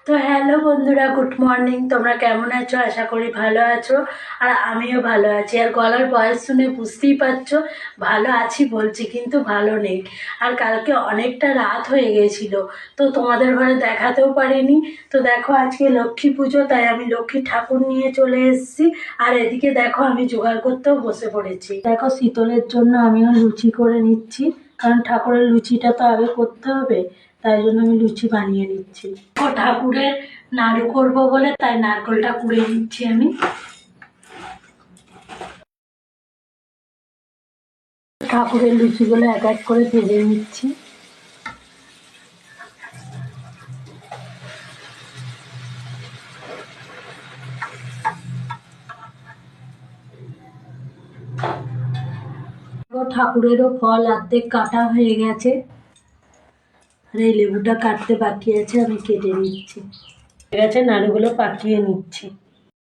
তো হ্যালো বন্ধুরা, good morning. তোমরা কেমন আছো? আশা করি ভালো আছো। আর আমিও ভালো আছি। আর গলার ভয়েস শুনে বুঝতেই পারছো ভালো আছি বলছি, কিন্তু ভালো নেই। আর কালকে অনেকটা রাত হয়ে গেছিল, তো তোমাদের ঘরে দেখাতেও পারিনি। তো দেখো আজকে লক্ষ্মী পুজো, তাই আমি লক্ষ্মী ঠাকুর নিয়ে চলে এসেছি। আর এদিকে দেখো আমি জোগাড় করতেও বসে পড়েছি। দেখো শীতলের জন্য আমিও লুচি করে নিচ্ছি, কারণ ঠাকুরের লুচিটা তো আগে করতে হবে, তাই জন্য আমি লুচি বানিয়ে নিচ্ছি। ঠাকুরের নাড়ু করবো বলে তাই নারকেলটা কুড়ে নিচ্ছি আমি। ঠাকুরের লুচিগুলো এক এক করে ভেজে নিচ্ছি। ঠাকুরেরও ফল অর্ধেক কাটা হয়ে গেছে, আর এই লেবুটা কাটতে বাকি আছে, আমি কেটে নিচ্ছি। ঠিক আছে, নাড়ুগুলো পাকিয়ে নিচ্ছি।